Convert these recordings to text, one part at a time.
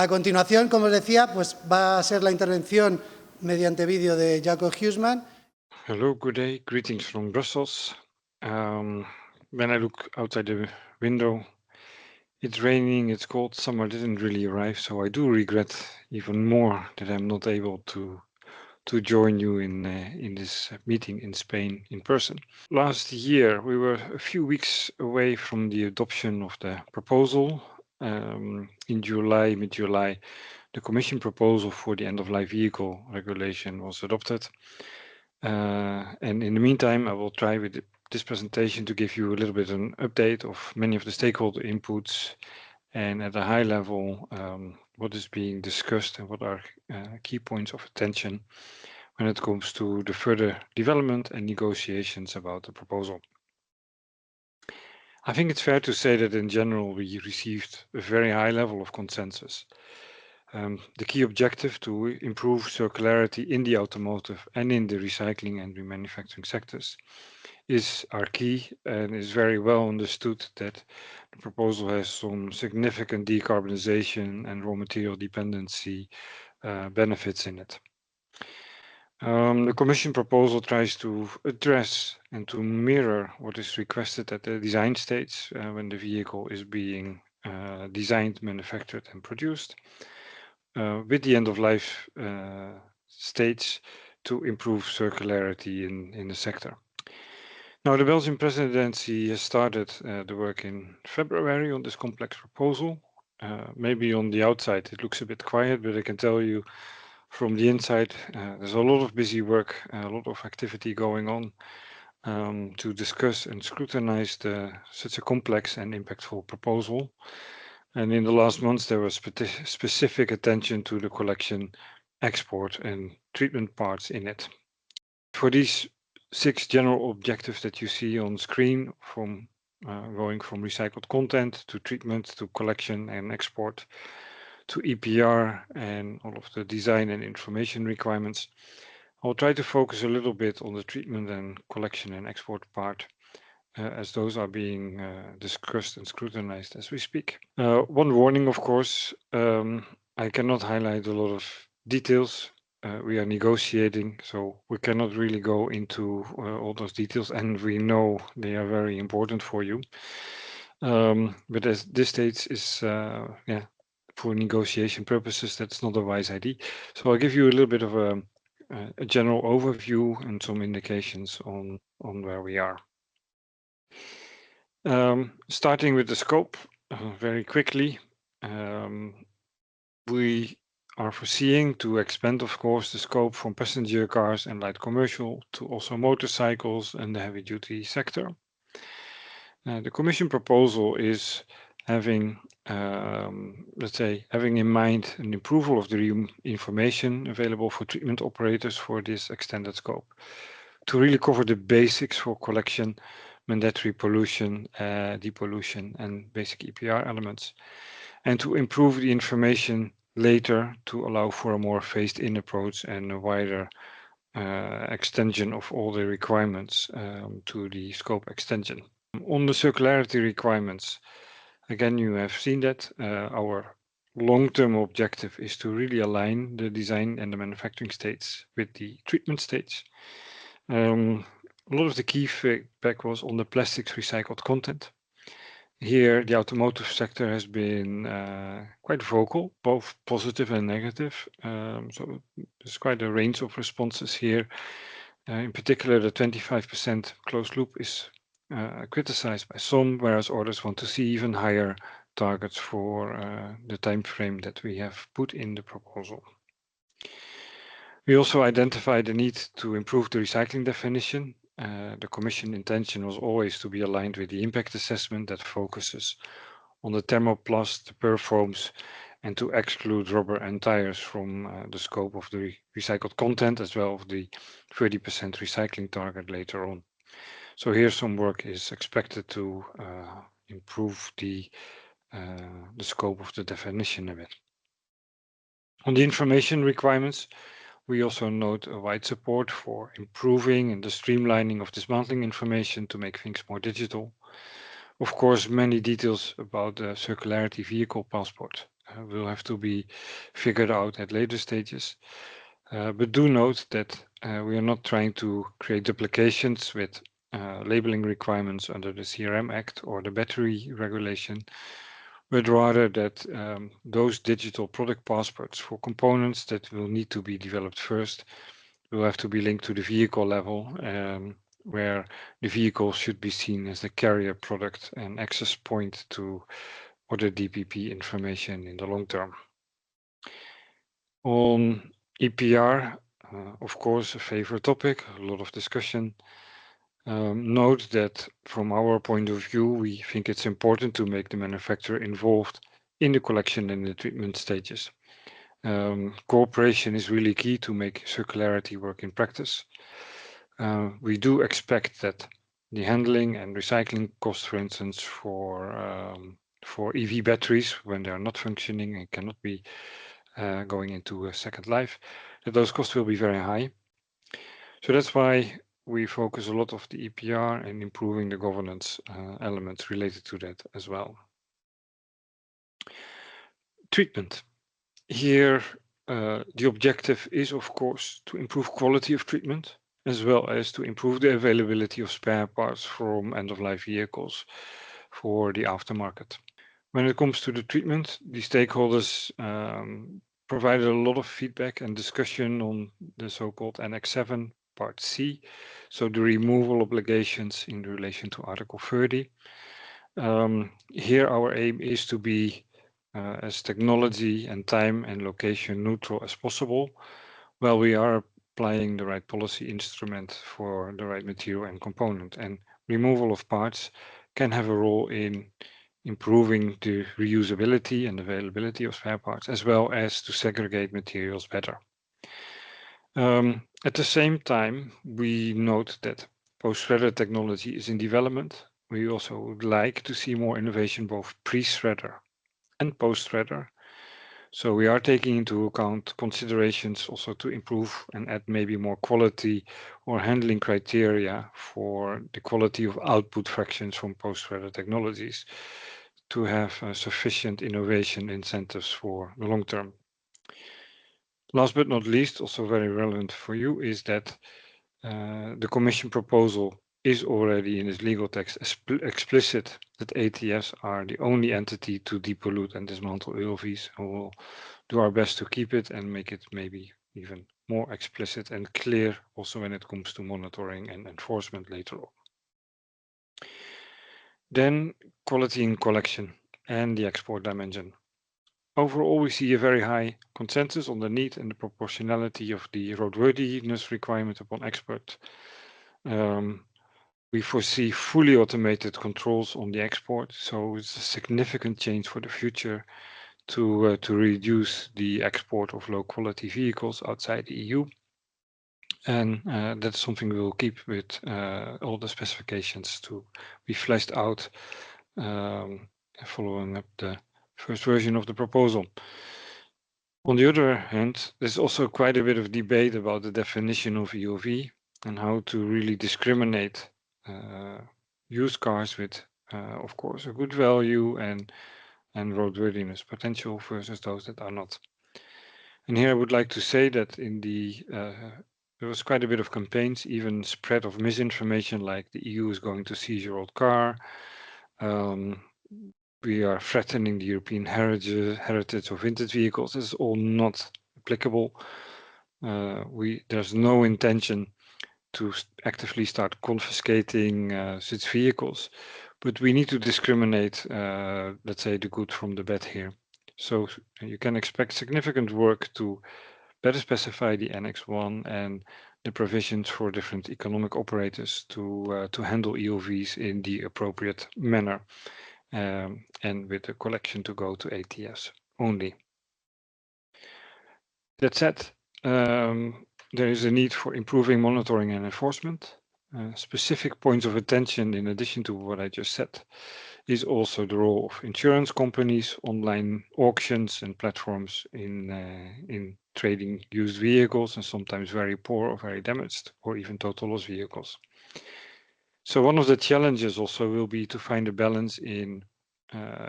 A continuación, como os decía, pues va a ser la intervención mediante vídeo de Jaco Huiman. Hello, good day. Greetings from Brussels. When I look outside the window, it's raining, it's cold, summer didn't really arrive, so I do regret even more that I'm not able to join you in this meeting in Spain in person. Last year, we were a few weeks away from the adoption of the proposal. In July, mid-July, the Commission proposal for the end-of-life vehicle regulation was adopted. And in the meantime, I will try with this presentation to give you a little bit an update of many of the stakeholder inputs and at a high level, what is being discussed and what are key points of attention when it comes to the further development and negotiations about the proposal. I think it's fair to say that in general, we received a very high level of consensus. The key objective to improve circularity in the automotive and in the recycling and remanufacturing sectors is our key and is very well understood that the proposal has some significant decarbonization and raw material dependency benefits in it. The Commission proposal tries to address and to mirror what is requested at the design stage when the vehicle is being designed, manufactured and produced. With the end-of-life stage to improve circularity in the sector. Now, the Belgian presidency has started the work in February on this complex proposal. Maybe on the outside it looks a bit quiet, but I can tell you from the inside there's a lot of busy work, a lot of activity going on to discuss and scrutinize such a complex and impactful proposal. And in the last months, there was specific attention to the collection, export, and treatment parts in it. For these 6 general objectives that you see on screen, from going from recycled content to treatment to collection and export to EPR and all of the design and information requirements, I'll try to focus a little bit on the treatment and collection and export part. As those are being discussed and scrutinized as we speak. One warning, of course, I cannot highlight a lot of details. We are negotiating, so we cannot really go into all those details, and we know they are very important for you. But as this stage is, for negotiation purposes, that's not a wise idea. So I'll give you a little bit of a general overview and some indications on where we are. Starting with the scope, very quickly, we are foreseeing to expand, of course, the scope from passenger cars and light commercial to also motorcycles and the heavy-duty sector. The Commission proposal is having, having in mind an approval of the information available for treatment operators for this extended scope to really cover the basics for collection, mandatory pollution, depollution, and basic EPR elements, and to improve the information later to allow for a more phased-in approach and a wider extension of all the requirements to the scope extension. On the circularity requirements, again, you have seen that our long-term objective is to really align the design and the manufacturing states with the treatment stage. A lot of the key feedback was on the plastics recycled content. Here, the automotive sector has been quite vocal, both positive and negative. So there's quite a range of responses here. In particular, the 25% closed loop is criticized by some, whereas others want to see even higher targets for the time frame that we have put in the proposal. We also identified the need to improve the recycling definition. The Commission intention was always to be aligned with the impact assessment that focuses on the thermoplast, the perfoams, and to exclude rubber and tires from the scope of the recycled content, as well as the 30% recycling target later on. So here some work is expected to improve the scope of the definition a bit. On the information requirements, we also note a wide support for improving and the streamlining of dismantling information to make things more digital. Of course, many details about the circularity vehicle passport will have to be figured out at later stages. But do note that we are not trying to create duplications with labeling requirements under the CRM Act or the battery regulation, but rather that those digital product passports for components that will need to be developed first will have to be linked to the vehicle level, where the vehicle should be seen as the carrier product and access point to other DPP information in the long term. On EPR, of course, a favorite topic, a lot of discussion. Note that from our point of view, we think it's important to make the manufacturer involved in the collection and the treatment stages. Cooperation is really key to make circularity work in practice. We do expect that the handling and recycling costs, for instance, for EV batteries when they are not functioning and cannot be going into a second life, that those costs will be very high. So that's why we focus a lot of the EPR and improving the governance elements related to that as well. Treatment. Here, the objective is, of course, to improve quality of treatment, as well as to improve the availability of spare parts from end-of-life vehicles for the aftermarket. When it comes to the treatment, the stakeholders provided a lot of feedback and discussion on the so-called Annex 7, Part C, so the removal obligations in relation to Article 30. Here our aim is to be as technology and time and location neutral as possible, while we are applying the right policy instrument for the right material and component. And removal of parts can have a role in improving the reusability and availability of spare parts, as well as to segregate materials better. At the same time, we note that post-shredder technology is in development. We also would like to see more innovation, both pre-shredder and post-shredder. So we are taking into account considerations also to improve and add maybe more quality or handling criteria for the quality of output fractions from post-shredder technologies to have sufficient innovation incentives for the long term. Last but not least, also very relevant for you, is that the Commission proposal is already in its legal text explicit that ATFs are the only entity to depollute and dismantle ULVs, and we'll do our best to keep it and make it maybe even more explicit and clear also when it comes to monitoring and enforcement later on. Then quality in collection and the export dimension. Overall, we see a very high consensus on the need and the proportionality of the roadworthiness requirement upon export. We foresee fully automated controls on the export, so it's a significant change for the future to reduce the export of low-quality vehicles outside the EU. And that's something we will keep with all the specifications to be fleshed out following up the first version of the proposal. On the other hand, there's also quite a bit of debate about the definition of EUV and how to really discriminate used cars with, of course, a good value and roadworthiness potential versus those that are not. And here I would like to say that in the there was quite a bit of campaigns, even spread of misinformation like the EU is going to seize your old car. We are threatening the European heritage of vintage vehicles. This is all not applicable. There's no intention to actively start confiscating such vehicles, but we need to discriminate, let's say, the good from the bad here. So you can expect significant work to better specify the Annex 1 and the provisions for different economic operators to handle EUVs in the appropriate manner. And with the collection to go to ATS only. That said, there is a need for improving monitoring and enforcement. Specific points of attention, in addition to what I just said, is also the role of insurance companies, online auctions and platforms in trading used vehicles, and sometimes very poor or very damaged or even total loss vehicles. So one of the challenges also will be to find a balance in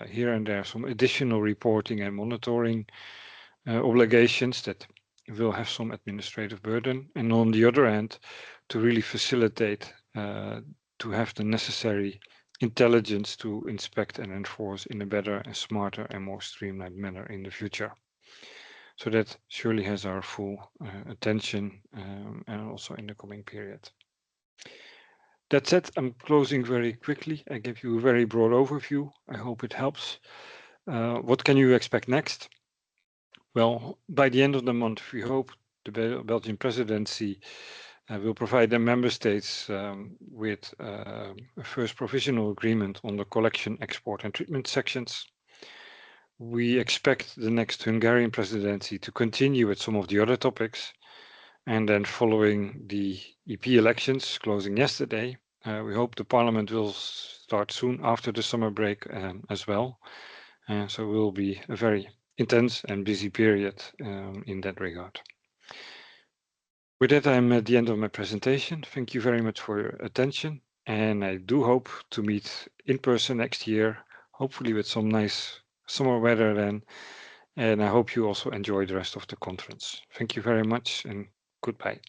here and there some additional reporting and monitoring obligations that will have some administrative burden, and on the other hand, to really facilitate to have the necessary intelligence to inspect and enforce in a better and smarter and more streamlined manner in the future. So that surely has our full attention and also in the coming period. That said, I'm closing very quickly. I gave you a very broad overview. I hope it helps. What can you expect next? Well, by the end of the month, we hope the Belgian presidency will provide the member states with a first provisional agreement on the collection, export and treatment sections. We expect the next Hungarian presidency to continue with some of the other topics. And then following the EP elections closing yesterday, we hope the parliament will start soon after the summer break as well. So it will be a very intense and busy period in that regard. With that, I'm at the end of my presentation. Thank you very much for your attention. And I do hope to meet in person next year, hopefully with some nice summer weather then. And I hope you also enjoy the rest of the conference. Thank you very much and goodbye.